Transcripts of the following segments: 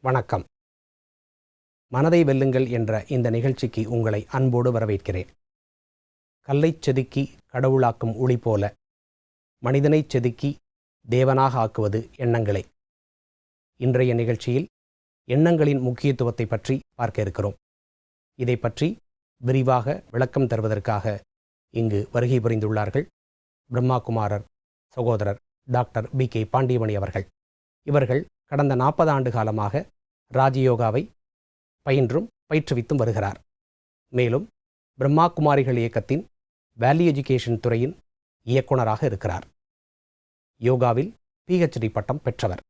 வணக்கம். மனதை வெல்லுங்கள் என்ற இந்த நிகழ்ச்சிக்கு உங்களை அன்போடு வரவேற்கிறேன். கல்லைச் செதுக்கி கடவுளாக்கும் ஒளி போல மனிதனைச் செதுக்கி தேவனாக ஆக்குவது எண்ணங்களே. இன்றைய நிகழ்ச்சியில் எண்ணங்களின் முக்கியத்துவத்தை பற்றி பார்க்க இருக்கிறோம். இதை பற்றி விரிவாக விளக்கம் தருவதற்காக இங்கு வருகை புரிந்துள்ளார்கள் பிரம்மா குமாரர் சகோதரர் டாக்டர் B.K. பாண்டியமணி அவர்கள். இவர்கள் கடந்த 40 ஆண்டு காலமாக ராஜயோகாவை பயின்றும் பயிற்றுவித்தும் வருகிறார். மேலும் பிரம்மா குமாரிகள் இயக்கத்தின் வேல்யூ எஜுகேஷன் துறையின் இயக்குனராக இருக்கிறார். யோகாவில் PhD பட்டம் பெற்றவர்.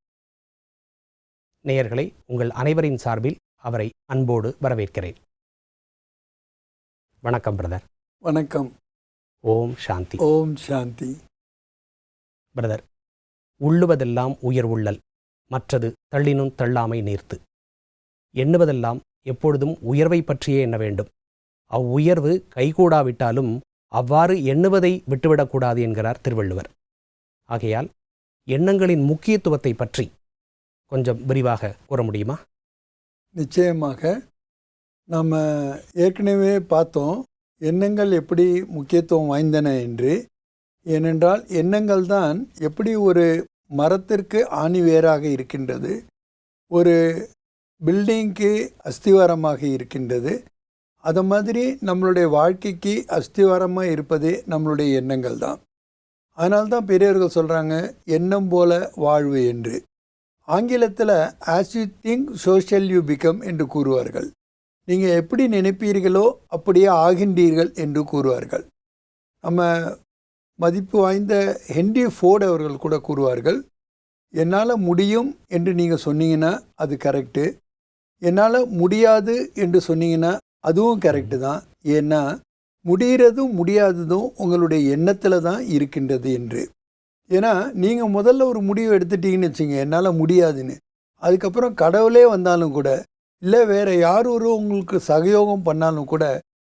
நேயர்களை உங்கள் அனைவரின் சார்பில் அவரை அன்போடு வரவேற்கிறேன். வணக்கம் பிரதர். வணக்கம். ஓம் சாந்தி. ஓம் சாந்தி. பிரதர், உள்ளுவதெல்லாம் உயர் உள்ளல், மற்றது தள்ளினும் தள்ளாமை நீர்த்து. எண்ணுவதெல்லாம் எப்பொழுதும் உயர்வை பற்றியே எண்ண வேண்டும். அவ்வுயர்வு கைகூடாவிட்டாலும் அவ்வாறு எண்ணுவதை விட்டுவிடக்கூடாது என்கிறார் திருவள்ளுவர். ஆகையால் எண்ணங்களின் முக்கியத்துவத்தை பற்றி கொஞ்சம் விரிவாக கூற முடியுமா? நிச்சயமாக. நம்ம ஏற்கனவே பார்த்தோம் எண்ணங்கள் எப்படி முக்கியத்துவம் வாய்ந்தன என்று. ஏனென்றால் எண்ணங்கள் தான் எப்படி ஒரு மரத்திற்கு ஆணிவேராக இருக்கின்றது, ஒரு பில்டிங்க்கு அஸ்திவாரமாக இருக்கின்றது. அது மாதிரி நம்மளுடைய வாழ்க்கைக்கு அஸ்திவாரமாக இருப்பதே நம்மளுடைய எண்ணங்கள் தான். அதனால்தான் பெரியவர்கள் சொல்கிறாங்க எண்ணம் போல வாழ்வு என்று. ஆங்கிலத்தில் as you think social you become என்று கூறுவார்கள். நீங்கள் எப்படி நினைப்பீர்களோ அப்படியே ஆகின்றீர்கள் என்று கூறுவார்கள். நம்ம மதிப்பு வாய்ந்த ஹென்ரி ஃபோர்டு அவர்கள் கூட கூறுவார்கள், என்னால் முடியும் என்று நீங்கள் சொன்னீங்கன்னா அது கரெக்டு, என்னால் முடியாது என்று சொன்னீங்கன்னா அதுவும் கரெக்டு தான். ஏன்னா முடிகிறதும் முடியாததும் உங்களுடைய எண்ணத்தில் தான் இருக்கின்றது என்று. ஏன்னா நீங்கள் முதல்ல ஒரு முடிவு எடுத்துட்டீங்கன்னு வச்சுங்க, என்னால் முடியாதுன்னு, அதுக்கப்புறம் கடவுளே வந்தாலும் கூட இல்லை வேறு யார் ஒரு உங்களுக்கு சகயோகம் பண்ணாலும் கூட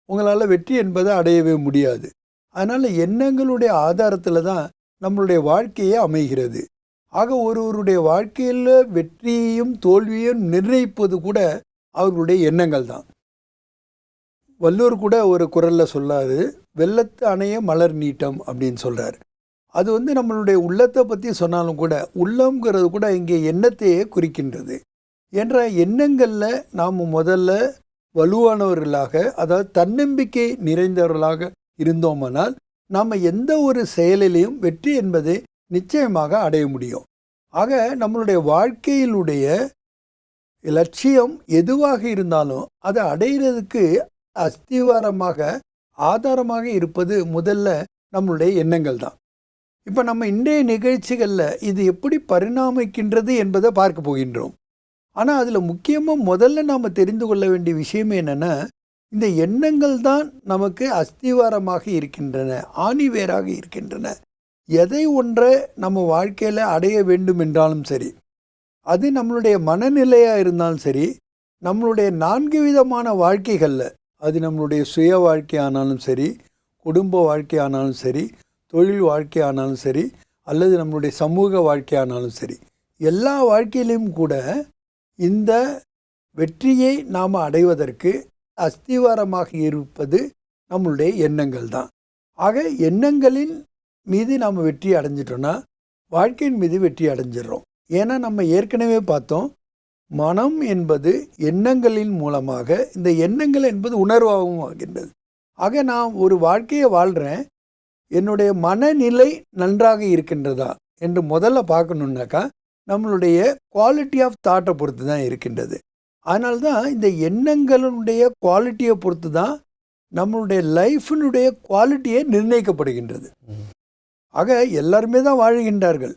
உங்களால் வெற்றி என்பதை அடையவே முடியாது. அதனால் எண்ணங்களுடைய ஆதாரத்தில் தான் நம்மளுடைய வாழ்க்கையே அமைகிறது. ஆக ஒருவருடைய வாழ்க்கையில் வெற்றியையும் தோல்வியையும் நிர்ணயிப்பது கூட அவர்களுடைய எண்ணங்கள் தான். வள்ளுவர் கூட ஒரு குறளில் சொல்லாரு, வெள்ளத்து அணைய மலர் நீட்டம் அப்படின்னு சொல்கிறார். அது நம்மளுடைய உள்ளத்தை பற்றி சொன்னாலும் கூட உள்ளம்ங்கிறது கூட இங்கே எண்ணத்தையே குறிக்கின்றது. என்ற எண்ணங்களில் நாம் முதல்ல வலுவானவர்களாக, அதாவது தன்னம்பிக்கை நிறைந்தவர்களாக இருந்தோமானால் நாம் எந்த ஒரு செயலிலையும் வெற்றி என்பதை நிச்சயமாக அடைய முடியும். ஆக நம்மளுடைய வாழ்க்கையிலுடைய லட்சியம் எதுவாக இருந்தாலும் அதை அடைகிறதுக்கு அஸ்திவாரமாக ஆதாரமாக இருப்பது முதல்ல நம்மளுடைய எண்ணங்கள் தான். இப்போ நம்ம இன்றைய நிகழ்ச்சிகளில் இது எப்படி பரிணாமிக்கின்றது என்பதை பார்க்க போகின்றோம். ஆனால் அதில் முக்கியமாக முதல்ல நாம் தெரிந்து கொள்ள வேண்டிய விஷயம் என்னென்னா, இந்த எண்ணங்கள் தான் நமக்கு அஸ்திவாரமாக இருக்கின்றன, ஆணிவேராக இருக்கின்றன. எதை ஒன்றை நம்ம வாழ்க்கையில் அடைய வேண்டும் என்றாலும் சரி, அது நம்மளுடைய மனநிலையாக இருந்தாலும் சரி, நம்மளுடைய 4 விதமான வாழ்க்கைகளில், அது நம்மளுடைய சுய வாழ்க்கையானாலும் சரி, குடும்ப வாழ்க்கையானாலும் சரி, தொழில் வாழ்க்கையானாலும் சரி, அல்லது நம்மளுடைய சமூக வாழ்க்கையானாலும் சரி, எல்லா வாழ்க்கையிலையும் கூட இந்த வெற்றியை நாம் அடைவதற்கு அஸ்திவாரமாக இருப்பது நம்மளுடைய எண்ணங்கள் தான். ஆக எண்ணங்களின் மீது நாம் வெற்றி அடைஞ்சிட்டோன்னா வாழ்க்கையின் மீது வெற்றி அடைஞ்சிடறோம். ஏன்னா நம்ம ஏற்கனவே பார்த்தோம், மனம் என்பது எண்ணங்களின் மூலமாக, இந்த எண்ணங்கள் என்பது உணர்வாகவும் ஆகின்றது. ஆக நான் ஒரு வாழ்க்கையை வாழ்கிறேன், என்னுடைய மனநிலை நன்றாக இருக்கின்றதா என்று முதல்ல பார்க்கணுன்னாக்கா நம்மளுடைய குவாலிட்டி ஆஃப் தாட்டை பொறுத்து தான் இருக்கின்றது. அதனால்தான் இந்த எண்ணங்களுடைய குவாலிட்டியை பொறுத்து தான் நம்மளுடைய லைஃபினுடைய குவாலிட்டியே நிர்ணயிக்கப்படுகின்றது. ஆக எல்லாருமே தான் வாழ்கின்றார்கள்,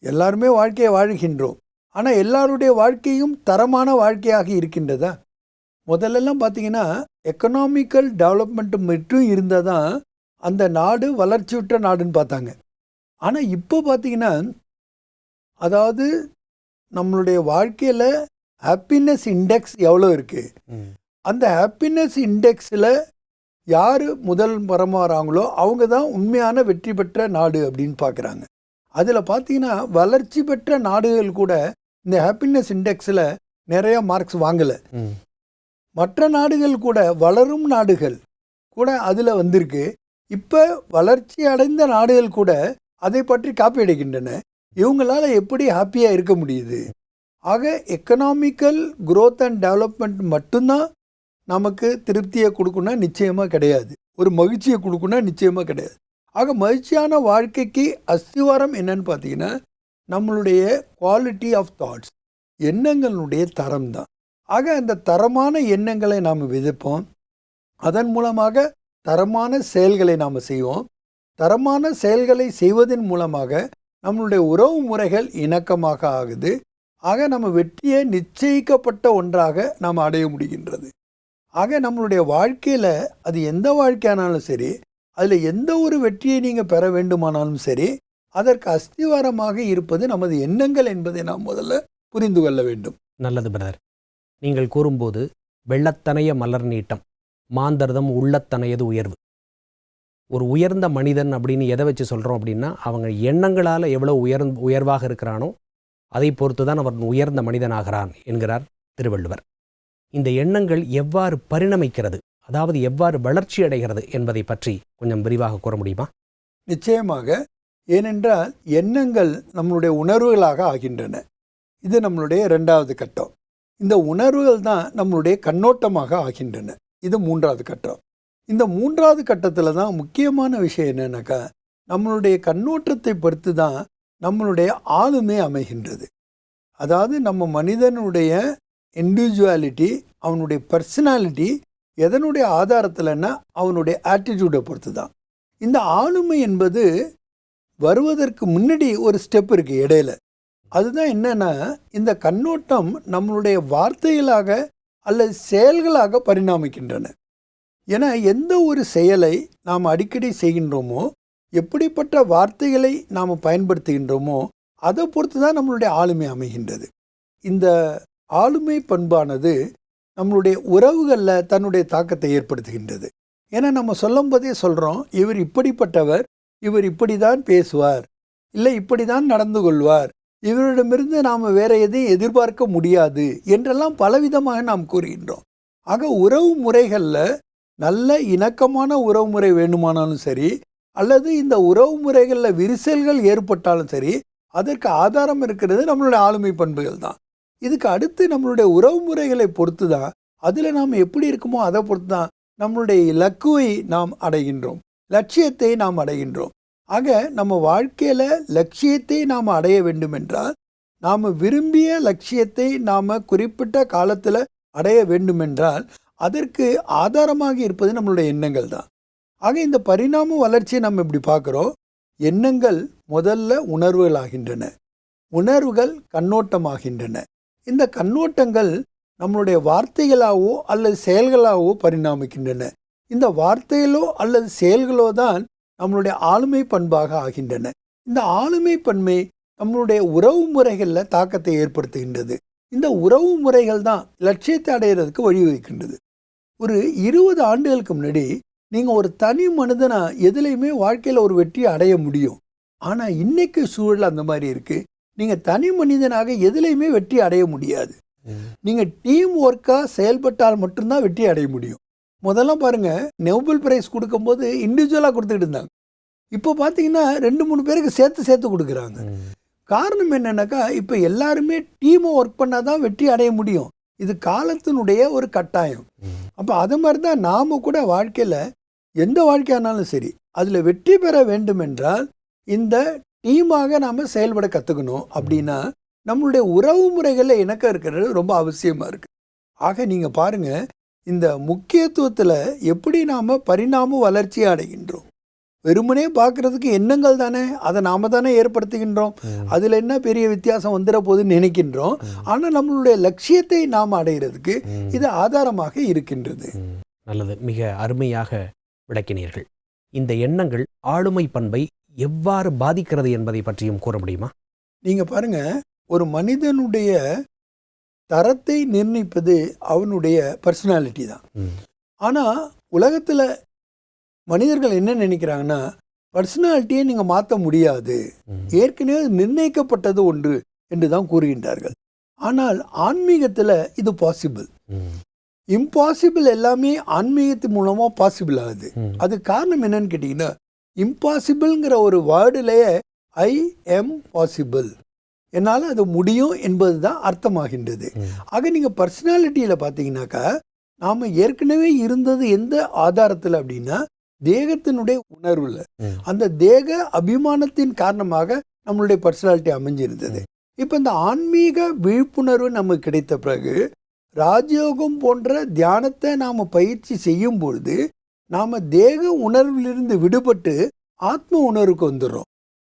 எல்லாருமே வாழ்க்கையை வாழ்கின்றோம். ஆனால் எல்லாருடைய வாழ்க்கையும் தரமான வாழ்க்கையாக இருக்கின்றதா? முதல்லலாம் பார்த்திங்கன்னா எக்கனாமிக்கல் டெவலப்மெண்ட் மட்டும் இருந்தால் தான் அந்த நாடு வளர்ச்சியுற்ற நாடுன்னு பார்த்தாங்க. ஆனால் இப்போ பார்த்திங்கன்னா, அதாவது நம்மளுடைய வாழ்க்கையில் ஹாப்பினஸ் இண்டெக்ஸ் எவ்வளோ இருக்குது, அந்த ஹாப்பினஸ் இண்டெக்ஸில் யார் முதல் வராங்களோ அவங்க தான் உண்மையான வெற்றி பெற்ற நாடு அப்படின்னு பார்க்குறாங்க. அதில் பார்த்தீங்கன்னா வளர்ச்சி பெற்ற நாடுகள் கூட இந்த ஹாப்பினஸ் இண்டெக்ஸில் நிறைய மார்க்ஸ் வாங்கலை. ம். மற்ற நாடுகள் கூட, வளரும் நாடுகள் கூட அதில் வந்திருக்கு. இப்போ வளர்ச்சி அடைந்த நாடுகள் கூட அதை பற்றி காப்பி அடிக்கின்றன. இவங்களால எப்படி ஹாப்பியாக இருக்க முடியுது? ஆக எக்கனாமிக்கல் growth அண்ட் டெவலப்மெண்ட் மட்டும்தான் நமக்கு திருப்தியை கொடுக்குன்னா நிச்சயமாக கிடையாது. ஒரு மகிழ்ச்சியை கொடுக்குன்னா நிச்சயமாக கிடையாது. ஆக மகிழ்ச்சியான வாழ்க்கைக்கு அஸ்திவாரம் என்னன்னு பார்த்தீங்கன்னா, நம்மளுடைய குவாலிட்டி ஆஃப் தாட்ஸ், எண்ணங்களுடைய தரம் தான். ஆக அந்த தரமான எண்ணங்களை நாம் விதைப்போம். அதன் மூலமாக தரமான செயல்களை நாம் செய்வோம். தரமான செயல்களை செய்வதன் மூலமாக நம்மளுடைய உறவு முறைகள் இணக்கமாக ஆகுது. ஆக நம்ம வெற்றியை நிச்சயிக்கப்பட்ட ஒன்றாக நாம் அடைய முடிகின்றது. ஆக நம்மளுடைய வாழ்க்கையில் அது எந்த வாழ்க்கையானாலும் சரி, அதில் எந்த ஒரு வெற்றியை நீங்கள் பெற வேண்டுமானாலும் சரி, அதற்கு அஸ்திவாரமாக இருப்பது நமது எண்ணங்கள் என்பதை நாம் முதல்ல புரிந்து கொள்ள வேண்டும். நல்லது பிரதர். நீங்கள் கூறும்போது வெள்ளத்தனைய மலர் நீட்டம், மாந்தர்தம் உள்ளத்தனையது உயர்வு. ஒரு உயர்ந்த மனிதன் அப்படின்னு எதை வச்சு சொல்கிறோம் அப்படின்னா, அவங்க எண்ணங்களால் எவ்வளோ உயர்வாக இருக்கிறானோ அதை பொறுத்து தான் அவன் உயர்ந்த மனிதனாகிறான் என்கிறார் திருவள்ளுவர். இந்த எண்ணங்கள் எவ்வாறு பரிணமிக்கிறது, அதாவது எவ்வாறு வளர்ச்சி அடைகிறது என்பதை பற்றி கொஞ்சம் விரிவாக கூற முடியுமா? நிச்சயமாக. ஏனென்றால் எண்ணங்கள் நம்மளுடைய உணர்வுகளாக ஆகின்றன. இது நம்மளுடைய 2வது கட்டம். இந்த உணர்வுகள் தான் நம்மளுடைய கண்ணோட்டமாக ஆகின்றன. இது 3வது கட்டம். இந்த 3வது கட்டத்தில் தான் முக்கியமான விஷயம் என்னன்னாக்கா, நம்மளுடைய கண்ணோட்டத்தை பொறுத்து தான் நம்மளுடைய ஆளுமை அமைகின்றது. அதாவது நம்ம மனிதனுடைய இண்டிவிஜுவாலிட்டி, அவனுடைய பர்சனாலிட்டி எதனுடைய ஆதாரத்தில்னா அவனுடைய ஆட்டிடியூடை பொறுத்து தான். இந்த ஆளுமை என்பது வருவதற்கு முன்னாடி ஒரு ஸ்டெப் இருக்குது இடையில. அதுதான் என்னன்னா, இந்த கண்ணோட்டம் நம்மளுடைய வார்த்தைகளாக அல்லது செயல்களாக பரிணாமிக்கின்றன. ஏன்னா எந்த ஒரு செயலை நாம் அடிக்கடி செய்கின்றோமோ, எப்படிப்பட்ட வார்த்தைகளை நாம் பயன்படுத்துகின்றோமோ அதை பொறுத்து தான் நம்மளுடைய ஆளுமை அமைகின்றது. இந்த ஆளுமை பண்பானது நம்மளுடைய உறவுகளில் தன்னுடைய தாக்கத்தை ஏற்படுத்துகின்றது. ஏன்னா நம்ம சொல்லும் போதே சொல்கிறோம், இவர் இப்படிப்பட்டவர், இவர் இப்படி தான் பேசுவார், இல்லை இப்படி தான் நடந்து கொள்வார், இவரிடமிருந்து நாம் வேற எதையும் எதிர்பார்க்க முடியாது என்றெல்லாம் பலவிதமாக நாம் கூறுகின்றோம். ஆக உறவு முறைகளில் நல்ல இணக்கமான உறவு முறை வேண்டுமானாலும் சரி, அல்லது இந்த உறவு முறைகளில் விரிசல்கள் ஏற்பட்டாலும் சரி, அதற்கு ஆதாரம் இருக்கிறது நம்மளுடைய ஆளுமை பண்புகள் தான். இதுக்கு அடுத்து நம்மளுடைய உறவு முறைகளை பொறுத்து தான், அதில் நாம் எப்படி இருக்குமோ அதை பொறுத்து தான் நம்மளுடைய இலக்குவை நாம் அடைகின்றோம், லட்சியத்தை நாம் அடைகின்றோம். ஆக நம்ம வாழ்க்கையில் லட்சியத்தை நாம் அடைய வேண்டுமென்றால், நாம் விரும்பிய லட்சியத்தை நாம் குறிப்பிட்ட காலத்தில் அடைய வேண்டுமென்றால் அதற்கு ஆதாரமாக இருப்பது நம்மளுடைய எண்ணங்கள் தான். ஆக இந்த பரிணாம வளர்ச்சியை நம்ம இப்படி பார்க்குறோம். எண்ணங்கள் முதல்ல உணர்வுகள் ஆகின்றன, உணர்வுகள் கண்ணோட்டமாகின்றன. இந்த கண்ணோட்டங்கள் நம்மளுடைய வார்த்தைகளாகவோ அல்லது செயல்களாகவோ பரிணாமிக்கின்றன. இந்த வார்த்தைகளோ அல்லது செயல்களோ தான் நம்மளுடைய ஆளுமை பண்பாக ஆகின்றன. இந்த ஆளுமை பண்பை நம்மளுடைய உறவு முறைகளில் தாக்கத்தை ஏற்படுத்துகின்றது. இந்த உறவு முறைகள் தான் லட்சியத்தை அடைகிறதுக்கு வழிவகுக்கின்றது. ஒரு 20 ஆண்டுகளுக்கு முன்னாடி நீங்கள் ஒரு தனி மனிதனாக எதுலேயுமே வாழ்க்கையில் ஒரு வெற்றியை அடைய முடியும். ஆனால் இன்னைக்கு சூழல் அந்த மாதிரி இருக்குது. நீங்கள் தனி மனிதனாக எதுலேயுமே வெற்றி அடைய முடியாது. நீங்கள் டீம் ஒர்க்காக செயல்பட்டால் மட்டும்தான் வெற்றி அடைய முடியும். முதல்ல பாருங்கள், நோபல் பிரைஸ் கொடுக்கும்போது இண்டிவிஜுவலாக கொடுத்துக்கிட்டு இருந்தாங்க. இப்போ பார்த்தீங்கன்னா 2-3 பேருக்கு சேர்த்து கொடுக்குறாங்க. காரணம் என்னன்னாக்கா, இப்போ எல்லாருமே டீமை ஒர்க் பண்ணால் தான் வெற்றி அடைய முடியும். இது காலத்தினுடைய ஒரு கட்டாயம். அப்போ அது மாதிரி தான் நாம் கூட வாழ்க்கையில் எந்த வாழ்க்கையானாலும் சரி, அதில் வெற்றி பெற வேண்டுமென்றால் இந்த டீமாக நாம் செயல்பட கற்றுக்கணும். அப்படின்னா நம்மளுடைய உறவு முறைகளில் இணக்கம் இருக்கிறது ரொம்ப அவசியமாக இருக்குது. ஆக நீங்கள் பாருங்கள், இந்த முக்கியத்துவத்தில் எப்படி நாம் பரிணாம வளர்ச்சியை அடைகின்றோம். வெறுமனே பார்க்குறதுக்கு எண்ணங்கள் தானே, அதை நாம் தானே ஏற்படுத்துகின்றோம். அதில் என்ன பெரிய வித்தியாசம் வந்துட போகுதுன்னு நினைக்கின்றோம். ஆனால் நம்மளுடைய லட்சியத்தை நாம் அடைகிறதுக்கு இது ஆதாரமாக இருக்கின்றது. நல்லது, மிக அருமையாக விளக்கினீர்கள். இந்த எண்ணங்கள் ஆளுமை பண்பை எவ்வாறு பாதிக்கிறது என்பதை பற்றியும் கூற முடியுமா? நீங்கள் பாருங்கள், ஒரு மனிதனுடைய தரத்தை நிர்ணயிப்பது அவனுடைய பர்சனாலிட்டி தான். ஆனால் உலகத்தில் மனிதர்கள் என்ன நினைக்கிறாங்கன்னா, பர்சனாலிட்டியை நீங்கள் மாற்ற முடியாது, ஏற்கனவே நிர்ணயிக்கப்பட்டது ஒன்று என்று தான் கூறுகின்றார்கள். ஆனால் ஆன்மீகத்தில் இது பாசிபிள். ம். இம்பாசிபிள் எல்லாமே ஆன்மீகத்து மூலமாக பாசிபிள் ஆகுது. ம். அது காரணம் என்னன்னு கேட்டிங்கன்னா, இம்பாசிபிள்ங்கிற ஒரு வேர்டுலேயே ஐ எம் பாசிபிள், என்னால் அது முடியும் என்பது தான் அர்த்தமாகின்றது. ம். ஆக நீங்கள் பர்சனாலிட்டியில் பார்த்தீங்கன்னாக்கா, நாம் ஏற்கனவே இருந்தது எந்த ஆதாரத்தில் அப்படின்னா தேகத்தினுடைய உணர்வில். ம். அந்த தேக அபிமானத்தின் காரணமாக நம்மளுடைய பர்சனாலிட்டி அமைஞ்சிருந்தது. இப்போ இந்த ஆன்மீக விழிப்புணர்வு நமக்கு கிடைத்த பிறகு ராஜயோகம் போன்ற தியானத்தை நாம் பயிற்சி செய்யும் பொழுது நாம் தேக உணர்விலிருந்து விடுபட்டு ஆத்ம உணர்வுக்கு வந்துடுறோம்.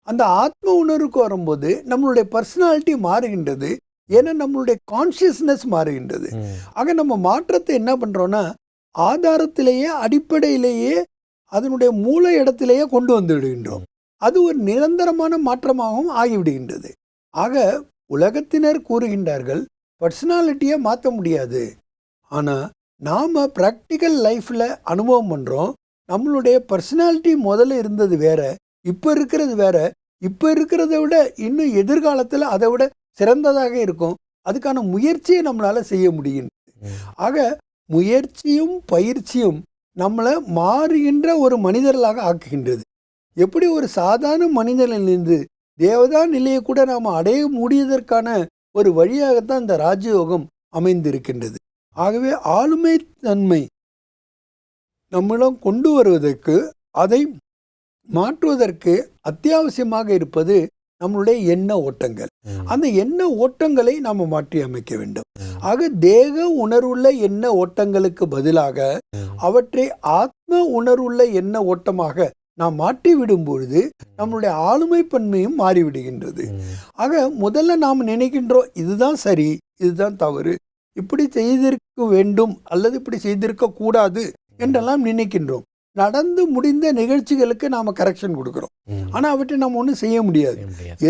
அந்த ஆத்ம உணர்வுக்கு வரும்போது நம்மளுடைய பர்சனாலிட்டி மாறுகின்றது. ஏன்னா நம்மளுடைய கான்ஷியஸ்னஸ் மாறுகின்றது. ம். ஆக நம்ம மாற்றத்தை என்ன பண்ணுறோன்னா ஆதாரத்திலேயே அடிப்படையிலேயே அதனுடைய மூல இடத்திலேயே கொண்டு வந்து விடுகின்றோம். அது ஒரு நிரந்தரமான மாற்றமாகவும் ஆகிவிடுகின்றது. ஆக உலகத்தினர் கூறுகின்றார்கள் பர்சனாலிட்டியை மாற்ற முடியாது. ஆனால் நாம் ப்ராக்டிக்கல் லைஃப்பில் அனுபவம் பண்ணுறோம். நம்மளுடைய பர்சனாலிட்டி முதல்ல இருந்தது வேற, இப்போ இருக்கிறது வேற. இப்போ இருக்கிறத விட இன்னும் எதிர்காலத்தில் அதை விட சிறந்ததாக இருக்கும். அதுக்கான முயற்சியை நம்மளால் செய்ய முடியும். ஆக முயற்சியும் பயிற்சியும் நம்மளை மாறுகின்ற ஒரு மனிதர்களாக ஆக்குகின்றது. எப்படி ஒரு சாதாரண மனிதனிலிருந்து தேவதா நிலையை கூட நாம் அடைய முடியதற்கான ஒரு வழியாகத்தான் இந்த ராஜயோகம் அமைந்திருக்கின்றது. ஆகவே ஆளுமை தன்மை நம்மிடம் கொண்டு வருவதற்கு, அதை மாற்றுவதற்கு அத்தியாவசியமாக இருப்பது நம்மளுடைய எண்ண ஓட்டங்கள். அந்த எண்ண ஓட்டங்களை நாம் மாற்றி அமைக்க வேண்டும். ஆக தேக உணர்வுள்ள எண்ண ஓட்டங்களுக்கு பதிலாக அவற்றை ஆத்ம உணர்வுள்ள எண்ண ஓட்டமாக நாம் மாற்றி விடும் பொழுது நம்மளுடைய ஆளுமை பன்மையும் மாறிவிடுகின்றது. ஆக முதல்ல நாம் நினைக்கின்றோம் இதுதான் சரி, இதுதான் தவறு, இப்படி செய்திருக்க வேண்டும் அல்லது இப்படி செய்திருக்க கூடாது என்றெல்லாம் நினைக்கின்றோம். நடந்து முடிந்த நிகழ்ச்சிகளுக்கு நாம் கரெக்ஷன் கொடுக்குறோம். ஆனால் அவற்றை நம்ம ஒன்றும் செய்ய முடியாது.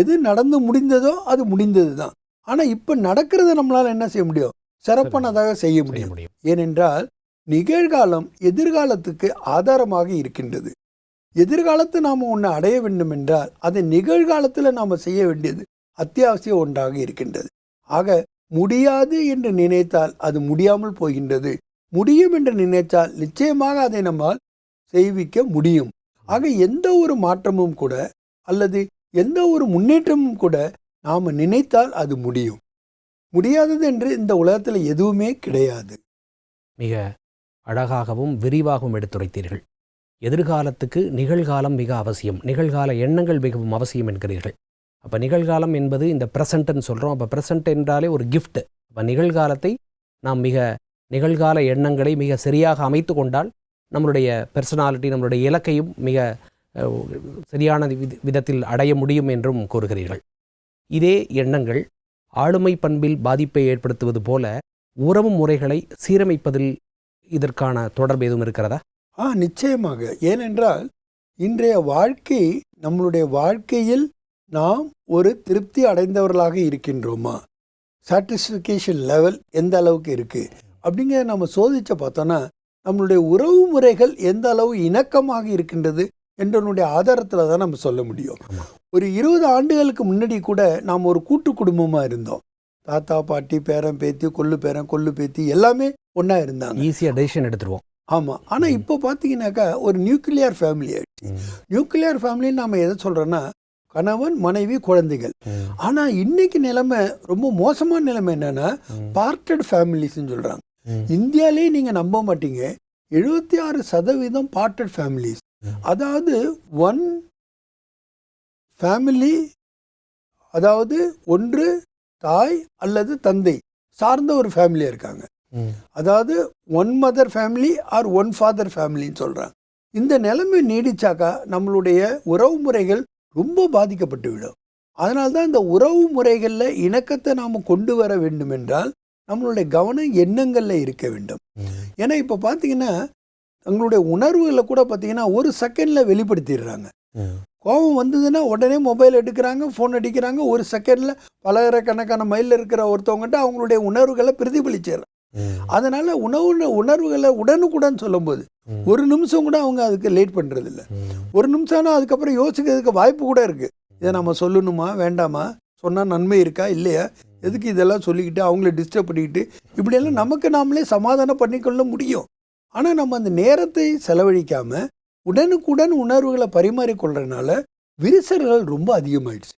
எது நடந்து முடிந்ததோ அது முடிந்தது தான். ஆனால் இப்போ நடக்கிறத நம்மளால் என்ன செய்ய முடியும்? சிறப்பானதாக செய்ய முடியும். ஏனென்றால் நிகழ்காலம் எதிர்காலத்துக்கு ஆதாரமாக இருக்கின்றது. எதிர்காலத்தை நாம் ஒன்று அடைய வேண்டும் என்றால் அதை நிகழ்காலத்தில் நாம் செய்ய வேண்டியது அத்தியாவசிய ஒன்றாக இருக்கின்றது. ஆக முடியாது என்று நினைத்தால் அது முடியாமல் போகின்றது. முடியும் என்று நினைத்தால் நிச்சயமாக அதை நம்மால் செய்விக்க முடியும். ஆக எந்த ஒரு மாற்றமும் கூட அல்லது எந்த ஒரு முன்னேற்றமும் கூட நாம் நினைத்தால் அது முடியும். முடியாதது என்று இந்த உலகத்தில் எதுவுமே கிடையாது. மிக அழகாகவும் விரிவாகவும் எடுத்துரைத்தீர்கள். எதிர்காலத்துக்கு நிகழ்காலம் மிக அவசியம், நிகழ்கால எண்ணங்கள் மிகவும் அவசியம் என்கிறீர்கள். அப்போ நிகழ்காலம் என்பது இந்த ப்ரெசண்ட்டுன்னு சொல்கிறோம். அப்போ ப்ரெசண்ட் என்றாலே ஒரு கிஃப்ட். அப்போ நிகழ்காலத்தை நாம் நிகழ்கால எண்ணங்களை மிக சரியாக அமைத்து கொண்டால் நம்மளுடைய பெர்சனாலிட்டி, நம்மளுடைய இலக்கையும் மிக சரியான விதத்தில் அடைய முடியும் என்றும் கூறுகிறீர்கள். இதே எண்ணங்கள் ஆளுமை பண்பில் பாதிப்பை ஏற்படுத்துவது போல உறவு முறைகளை சீரமைப்பதில் இதற்கான தொடர்பு எதுவும் இருக்கிறதா? நிச்சயமாக. ஏனென்றால் இன்றைய வாழ்க்கை, நம்மளுடைய வாழ்க்கையில் நாம் ஒரு திருப்தி அடைந்தவர்களாக இருக்கின்றோமா, சாட்டிஸ்ஃபிகேஷன் லெவல் எந்த அளவுக்கு இருக்குது அப்படிங்கிறத நம்ம சோதித்து பார்த்தோன்னா நம்மளுடைய உறவு முறைகள் எந்த அளவு இணக்கமாக இருக்கின்றது என்றனுடைய ஆதாரத்தில் தான் நம்ம சொல்ல முடியும். ஒரு 20 ஆண்டுகளுக்கு முன்னாடி கூட நாம் ஒரு கூட்டு குடும்பமாக இருந்தோம். தாத்தா பாட்டி, பேரன் பேத்தி, கொள்ளு பேரன் கொள்ளு பேத்தி எல்லாமே ஒன்றா இருந்தாங்க. ஈஸியாக டெசிஷன் எடுத்துருவோம். ஆமாம். ஆனால் இப்போ பார்த்தீங்கன்னாக்கா ஒரு நியூக்ளியர் ஃபேமிலி ஆகிடுச்சு. நியூக்ளியர் ஃபேமிலின்னு நம்ம எதை சொல்கிறோன்னா கணவன், மனைவி, குழந்தைகள். ஆனால் இன்னைக்கு நிலைமை ரொம்ப மோசமான நிலைமை என்னன்னா பார்ட்டட் ஃபேமிலிஸ்ன்னு சொல்கிறாங்க. இந்தியாவிலே நீங்கள் நம்ப மாட்டீங்க, 76% பார்ட்டட் ஃபேமிலிஸ். அதாவது ஒன் ஃபேமிலி, அதாவது ஒன்று தாய் அல்லது தந்தை சார்ந்த ஒரு ஃபேமிலியாக இருக்காங்க. அதாவது one mother family or one father ஃபேமிலின்னு சொல்கிறாங்க. இந்த நிலைமை நீடிச்சாக்கா நம்மளுடைய உறவு முறைகள் ரொம்ப பாதிக்கப்பட்டு விடும். அதனால்தான் இந்த உறவு முறைகளில் இணக்கத்தை நாம் கொண்டு வர வேண்டும் என்றால் நம்மளுடைய கவனம் எண்ணங்களில் இருக்க வேண்டும். ஏன்னா இப்போ பார்த்தீங்கன்னா எங்களுடைய உணர்வுகளை கூட பார்த்தீங்கன்னா ஒரு செகண்டில் வெளிப்படுத்திடுறாங்க. கோபம் வந்ததுன்னா உடனே மொபைல் எடுக்கிறாங்க, ஃபோன் அடிக்கிறாங்க. ஒரு செகண்டில் பலகரக்கணக்கான மைலில் இருக்கிற ஒருத்தவங்ககிட்ட அவங்களுடைய உணர்வுகளை பிரதிபலிச்சிடுறாங்க. அதனால் உணர்வுகளை உடனுக்குடன் சொல்லும்போது ஒரு நிமிஷம் கூட அவங்க அதுக்கு லேட் பண்ணுறது இல்லை. ஒரு நிமிஷம்னா அதுக்கப்புறம் யோசிக்கிறதுக்கு வாய்ப்பு கூட இருக்குது. இதை நம்ம சொல்லணுமா வேண்டாமா, சொன்னால் நன்மை இருக்கா இல்லையா எதுக்கு இதெல்லாம் சொல்லிக்கிட்டு அவங்கள டிஸ்டர்ப் பண்ணிக்கிட்டு இப்படியெல்லாம் நமக்கு நாமளே சமாதானம் பண்ணிக்கொள்ள முடியும். ஆனால் நம்ம அந்த நேரத்தை செலவழிக்காமல் உடனுக்குடன் உணர்வுகளை பரிமாறிக்கொள்றதுனால விரிசல்கள் ரொம்ப அதிகமாயிடுச்சு.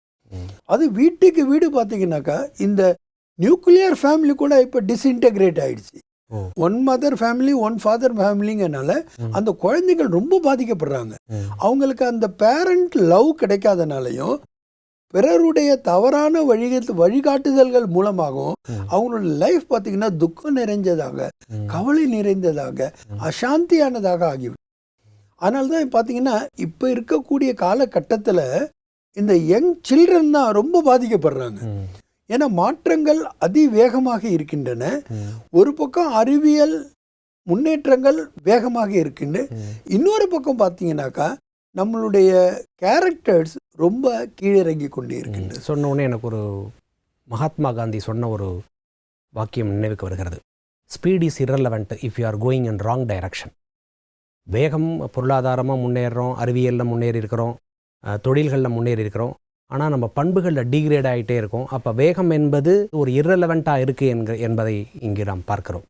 அது வீட்டுக்கு வீடு பார்த்தீங்கன்னாக்கா இந்த நியூக்ளியர் ஃபேமிலி கூட இப்போ டிஸ்இன்டகிரேட் ஆயிடுச்சு. One mother family one father ஃபேமிலிங்கனால அந்த குழந்தைகள் ரொம்ப பாதிக்கப்படுறாங்க. அவங்களுக்கு அந்த பேரண்ட் லவ் கிடைக்காதனாலையும் பிறருடைய தவறான வழிகாட்டுதல்கள் மூலமாகவும் அவங்களோட லைஃப் பார்த்தீங்கன்னா துக்கம் நிறைஞ்சதாக, கவலை நிறைந்ததாக, அசாந்தியானதாக ஆகிவிடும். அதனால தான் பார்த்தீங்கன்னா இப்போ இருக்கக்கூடிய காலகட்டத்தில் இந்த யங் சில்ட்ரன் தான் ரொம்ப பாதிக்கப்படுறாங்க. ஏன்னா மாற்றங்கள் அதிவேகமாக இருக்கின்றன. ஒரு பக்கம் அறிவியல் முன்னேற்றங்கள் வேகமாக இருக்கின்ற, இன்னொரு பக்கம் பார்த்தீங்கன்னாக்கா நம்மளுடைய கேரக்டர்ஸ் ரொம்ப கீழிறங்கி கொண்டே இருக்கின்றது. சொன்ன உடனே எனக்கு ஒரு மகாத்மா காந்தி சொன்ன ஒரு வாக்கியம் நினைவுக்கு வருகிறது. Speed is irrelevant if you are going in wrong direction. வேகம், பொருளாதாரமாக முன்னேறுறோம், அறிவியலில் முன்னேறி இருக்கிறோம், தொழில்களில் முன்னேறி இருக்கிறோம், ஆனால் நம்ம பண்புகளில் டீக்ரேட் ஆகிட்டே இருக்கோம். அப்போ வேகம் என்பது ஒரு irrelevant-ஆக இருக்குது என்பதை இங்கு நாம் பார்க்கிறோம்.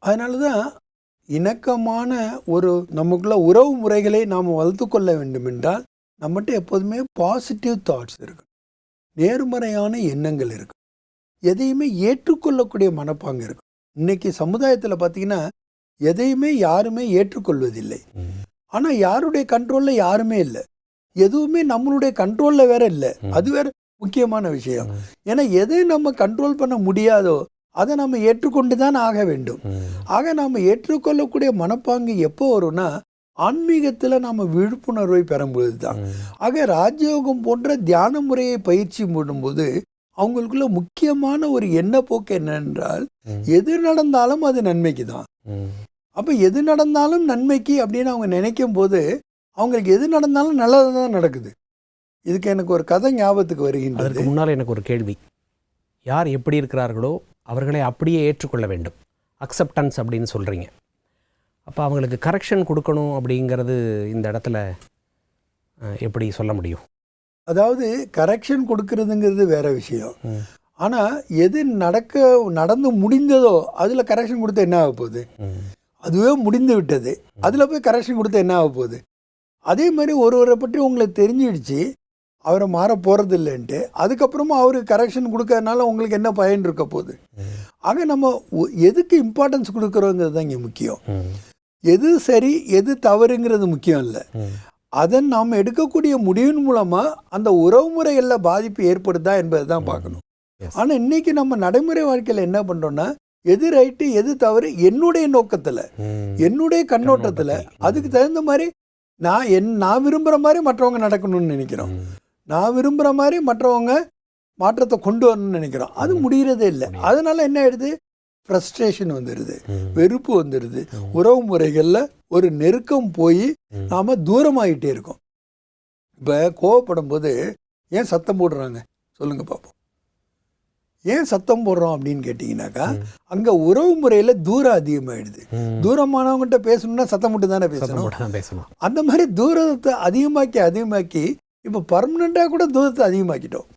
அதனால தான் இணக்கமான ஒரு நமக்குள்ள உறவு முறைகளை நாம் வளர்த்து கொள்ள வேண்டும் என்றால் நம்மகிட்ட எப்போதுமே பாசிட்டிவ் தாட்ஸ் இருக்கும், நேர்மறையான எண்ணங்கள் இருக்கும், எதையுமே ஏற்றுக்கொள்ளக்கூடிய மனப்பாங்க இருக்கும். இன்னைக்கு சமுதாயத்தில் பார்த்தீங்கன்னா எதையுமே யாருமே ஏற்றுக்கொள்வதில்லை. ஆனால் யாருடைய கண்ட்ரோலில் யாருமே இல்லை, எதுவுமே நம்மளுடைய கண்ட்ரோலில் வேற இல்லை. அது வேற முக்கியமான விஷயம். ஏன்னா எதை நம்ம கண்ட்ரோல் பண்ண முடியாதோ அதை நம்ம ஏற்றுக்கொண்டு தான் ஆக வேண்டும். ஆக நாம் ஏற்றுக்கொள்ளக்கூடிய மனப்பாங்கு எப்போ வரும்னா ஆன்மீகத்தில் நாம் விழிப்புணர்வை பெறும்போது தான். ஆக ராஜயோகம் போன்ற தியான முறையை பயிற்சி பண்ணும்போது அவங்களுக்குள்ள முக்கியமான ஒரு எண்ணப்போக்கு என்னென்றால் எது நடந்தாலும் அது நன்மைக்கு தான். அப்போ எது நடந்தாலும் நன்மைக்கு அப்படின்னு அவங்க நினைக்கும் போது அவங்களுக்கு எது நடந்தாலும் நல்லது தான் நடக்குது. இதுக்கு எனக்கு ஒரு கதை ஞாபகத்துக்கு வருகின்றது. அதற்கு முன்னால் எனக்கு ஒரு கேள்வி. யார் எப்படி இருக்கிறார்களோ அவர்களை அப்படியே ஏற்றுக்கொள்ள வேண்டும், அக்செப்டன்ஸ் அப்படின்னு சொல்கிறீங்க. அப்போ அவங்களுக்கு கரெக்ஷன் கொடுக்கணும் அப்படிங்கிறது இந்த இடத்துல எப்படி சொல்ல முடியும்? அதாவது கரெக்ஷன் கொடுக்கறதுங்கிறது வேற விஷயம். ஆனால் எது நடந்து முடிந்ததோ அதில் கரெக்ஷன் கொடுத்தா என்ன ஆக போகுது? அதுவே முடிந்து விட்டது, அதில் போய் கரெக்ஷன் கொடுத்தா என்ன ஆக போகுது? அதே மாதிரி ஒருவரை பற்றி உங்களுக்கு தெரிஞ்சிடுச்சு, அவரை மாற போகிறது இல்லைன்ட்டு, அதுக்கப்புறமா அவருக்கு கரெக்ஷன் கொடுக்கறதுனால உங்களுக்கு என்ன பயன் இருக்க போகுது? ஆக நம்ம எதுக்கு இம்பார்ட்டன்ஸ் கொடுக்குறோங்கிறது தான் இங்கே முக்கியம். எது சரி எது தவறுங்கிறது முக்கியம் இல்லை. அதன் நாம் எடுக்கக்கூடிய முடிவின் மூலமாக அந்த உறவுமுறைகளில் பாதிப்பு ஏற்படுதா என்பதை தான் பார்க்கணும். ஆனால் இன்னைக்கு நம்ம நடைமுறை வாழ்க்கையில் என்ன பண்ணுறோம்னா எது ரைட்டு எது தவறு என்னுடைய நோக்கத்தில், என்னுடைய கண்ணோட்டத்தில், அதுக்கு தகுந்த மாதிரி நான் விரும்புகிற மாதிரி மற்றவங்க நடக்கணும்னு நினைக்கிறோம், நான் விரும்புகிற மாதிரி மற்றவங்க மாற்றத்தை கொண்டு வரணும்னு நினைக்கிறோம். அது முடிகிறதே இல்லை. அதனால என்ன ஆயிடுது? ஃப்ரஸ்ட்ரேஷன் வந்துடுது, வெறுப்பு வந்துடுது, உறவு முறைகளில் ஒரு நெருக்கம் போய் நாம் தூரமாகிட்டே இருக்கோம். இப்போ கோவப்படும் போது ஏன் சத்தம் போடுறாங்க சொல்லுங்க பார்ப்போம். ஏன் சத்தம் போடுறோம் அப்படின்னு கேட்டிங்கனாக்கா அங்கே உறவு முறையில் தூரம் அதிகமாகிடுது. தூரமானவங்ககிட்ட பேசணும்னா சத்தம் மட்டும் தானே பேசணும். அந்த மாதிரி தூரத்தை அதிகமாக்கி இப்போ பர்மனெண்ட்டாக கூட தூரத்தை அதிகமாக்கிட்டோம்.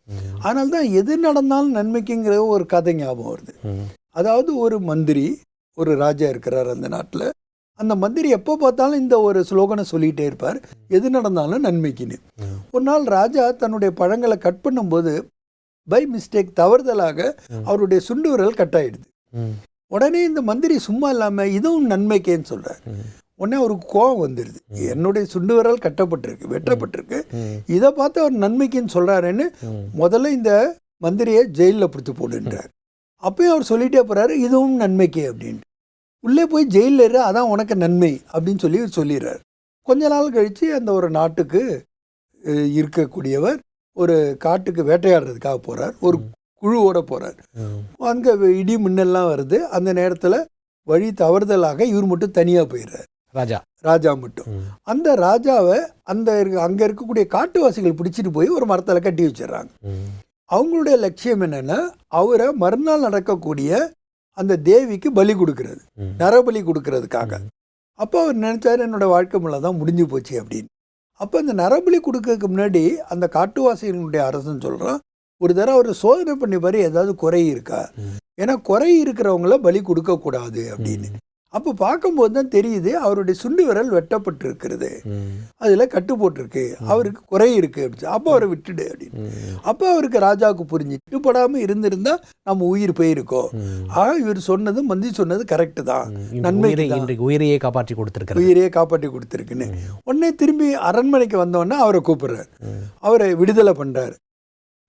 அதனால தான் எது நடந்தாலும் நன்மைக்குங்கிற ஒரு கதை ஞாபகம் வருது. அதாவது ஒரு மந்திரி, ஒரு ராஜா இருக்கிறார் அந்த நாட்டில். அந்த மந்திரி எப்போ பார்த்தாலும் இந்த ஒரு ஸ்லோகனை சொல்லிகிட்டே இருப்பார், எது நடந்தாலும் நன்மைக்குன்னு. ஒரு நாள் ராஜா தன்னுடைய பழங்களை கட் பண்ணும்போது பை மிஸ்டேக் தவறுதலாக அவருடைய சுண்டு விரல் கட் ஆயிடுது. உடனே இந்த மந்திரி சும்மா இல்லாமல் இதுவும் நன்மைக்கேன்னு சொல்கிறார். உடனே அவருக்கு கோபம் வந்துடுது, என்னுடைய சுண்டு விரல் கட்டப்பட்டிருக்கு, வெட்டப்பட்டிருக்கு, இதை பார்த்து அவர் நன்மைக்குன்னு சொல்கிறாருன்னு முதல்ல இந்த மந்திரியை ஜெயிலில் பிடிச்சி போடுன்றார். அப்பயும் அவர் சொல்லிகிட்டே போகிறாரு இதுவும் நன்மைக்கே அப்படின்ட்டு. உள்ளே போய் ஜெயிலில் இரு, அதான் உனக்கு நன்மை அப்படின்னு சொல்லிடுறார். கொஞ்ச நாள் கழித்து அந்த ஒரு நாட்டுக்கு இருக்கக்கூடியவர் ஒரு காட்டுக்கு வேட்டையாடுறதுக்காக போகிறார். ஒரு குழுவோட போகிறார். அங்கே இடி மின்னல்லாம் வருது. அந்த நேரத்தில் வழி தவறுதலாக இவர் மட்டும் தனியாக போயிடுறார். ராஜா மட்டும். அந்த ராஜாவை அங்கே இருக்கக்கூடிய காட்டுவாசிகள் பிடிச்சிட்டு போய் ஒரு மரத்தில் கட்டி வச்சிடறாங்க. அவங்களுடைய லட்சியம் என்னன்னா அவரை மறுநாள் நடக்கக்கூடிய அந்த தேவிக்கு பலி கொடுக்கறது, நரபலி கொடுக்கறதுக்காக. அப்போ அவர் நினைச்சாரு என்னோட வாழ்க்கை முறை தான் முடிஞ்சு போச்சு அப்படின்னு. அப்போ அந்த நரபலி கொடுக்கறதுக்கு முன்னாடி அந்த காட்டுவாசிகளுடைய அரசன் சொல்கிறான், ஒரு தடவை அவர் சோதனை பண்ணி பாரு ஏதாவது குறை இருக்கா, ஏன்னா குறை இருக்கிறவங்கள பலி கொடுக்கக்கூடாது அப்படின்னு. அப்போ பார்க்கும்போது தான் தெரியுது அவருடைய சுண்டு விரல் வெட்டப்பட்டிருக்கிறது, அதில் கட்டு போட்டிருக்கு, அவருக்கு குறை இருக்குது அப்படின்னு. அப்போ அவரை விட்டுடு அப்படின்னு. அப்போ அவருக்கு ராஜாவுக்கு புரிஞ்சு விட்டுப்படாமல் இருந்திருந்தா நம்ம உயிர் போயிருக்கோம். ஆக இவர் சொன்னது மந்தி சொன்னது கரெக்டு தான், நன்மை உயிரையே காப்பாற்றி கொடுத்துருக்கு, உயிரையே காப்பாற்றி கொடுத்துருக்குன்னு. உடனே திரும்பி அரண்மனைக்கு வந்தோடனே அவரை கூப்பிடுறார், அவரை விடுதலை பண்ணுறார்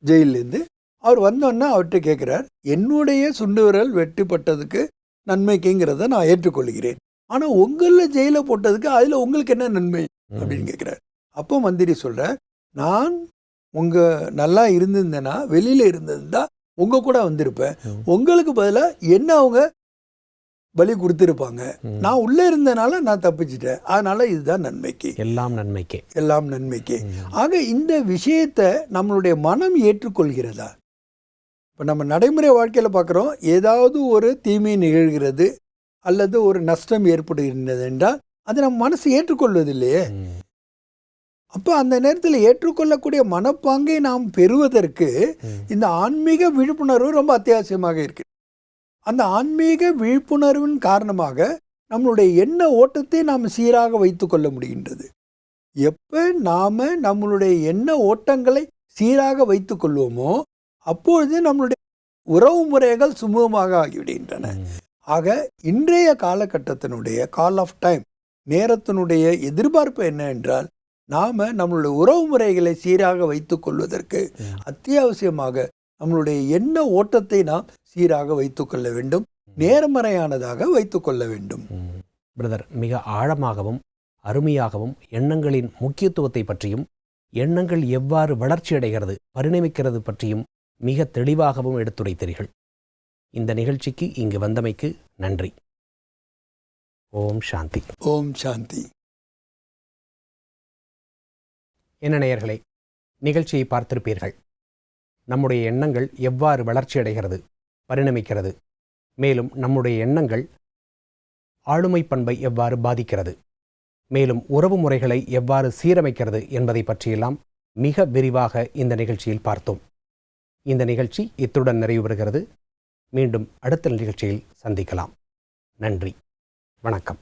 ஜெயிலேருந்து. அவர் வந்தோடனே அவர்கிட்ட கேட்குறார், என்னுடைய சுண்டு விரல் வெட்டுப்பட்டதுக்கு நன்மைக்குங்கிறத நான் ஏற்றுக்கொள்கிறேன், ஆனால் உங்களில் ஜெயிலில் போட்டதுக்கு அதில் உங்களுக்கு என்ன நன்மை அப்படின்னு கேட்குறாரு. அப்போ மந்திரி சொல்கிற, நான் நல்லா இருந்திருந்தேன்னா வெளியில் இருந்திருந்தா உங்கள் கூட வந்திருப்பேன், உங்களுக்கு பதிலாக என்ன அவங்க பலி கொடுத்துருப்பாங்க, நான் உள்ளே இருந்தனால நான் தப்பிச்சிட்டேன், அதனால இதுதான் நன்மைக்கு, எல்லாம் நன்மைக்கு, எல்லாம் நன்மைக்கு. ஆக இந்த விஷயத்தை நம்மளுடைய மனம் ஏற்றுக்கொள்கிறதா? இப்போ நம்ம நடைமுறை வாழ்க்கையில் பார்க்குறோம், ஏதாவது ஒரு தீமை நிகழ்கிறது அல்லது ஒரு நஷ்டம் ஏற்படுகின்றது என்றால் அதை நம்ம மனசு ஏற்றுக்கொள்வதில்லையே. அப்போ அந்த நேரத்தில் ஏற்றுக்கொள்ளக்கூடிய மனப்பாங்கை நாம் பெறுவதற்கு இந்த ஆன்மீக விழிப்புணர்வு ரொம்ப அத்தியாவசியமாக இருக்கு. அந்த ஆன்மீக விழிப்புணர்வின் காரணமாக நம்மளுடைய எண்ண ஓட்டத்தை நாம் சீராக வைத்து கொள்ள முடிகின்றது. எப்போ நாம் நம்மளுடைய எண்ண ஓட்டங்களை சீராக வைத்து கொள்வோமோ அப்பொழுது நம்மளுடைய உறவு முறைகள் சுமூகமாக ஆகிவிடுகின்றன. ஆக இன்றைய காலகட்டத்தினுடைய கால் ஆஃப் டைம், நேரத்தினுடைய எதிர்பார்ப்பு என்ன என்றால், நாம் நம்மளுடைய உறவு முறைகளை சீராக வைத்து கொள்வதற்கு அத்தியாவசியமாக நம்மளுடைய எண்ண ஓட்டத்தை நாம் சீராக வைத்து கொள்ள வேண்டும், நேர்மறையானதாக வைத்து கொள்ள வேண்டும். பிரதர், மிக ஆழமாகவும் அருமையாகவும் எண்ணங்களின் முக்கியத்துவத்தை பற்றியும் எண்ணங்கள் எவ்வாறு வளர்ச்சியடைகிறது, பரிணமிக்கிறது பற்றியும் மிக தெளிவாகவும் எடுத்துரைத்தீர்கள். இந்த நிகழ்ச்சிக்கு இங்கு வந்தமைக்கு நன்றி. ஓம் சாந்தி. ஓம் சாந்தி. என்ன நேயர்களே, நிகழ்ச்சியை பார்த்திருப்பீர்கள். நம்முடைய எண்ணங்கள் எவ்வாறு வளர்ச்சியடைகிறது, பரிணமிக்கிறது, மேலும் நம்முடைய எண்ணங்கள் ஆளுமை பண்பை எவ்வாறு பாதிக்கிறது, மேலும் உறவு முறைகளை எவ்வாறு சீரமைக்கிறது என்பதை பற்றியெல்லாம் மிக விரிவாக இந்த நிகழ்ச்சியில் பார்த்தோம். இந்த நிகழ்ச்சி இத்துடன் நிறைவு பெறுகிறது. மீண்டும் அடுத்த நிகழ்ச்சியில் சந்திக்கலாம். நன்றி, வணக்கம்.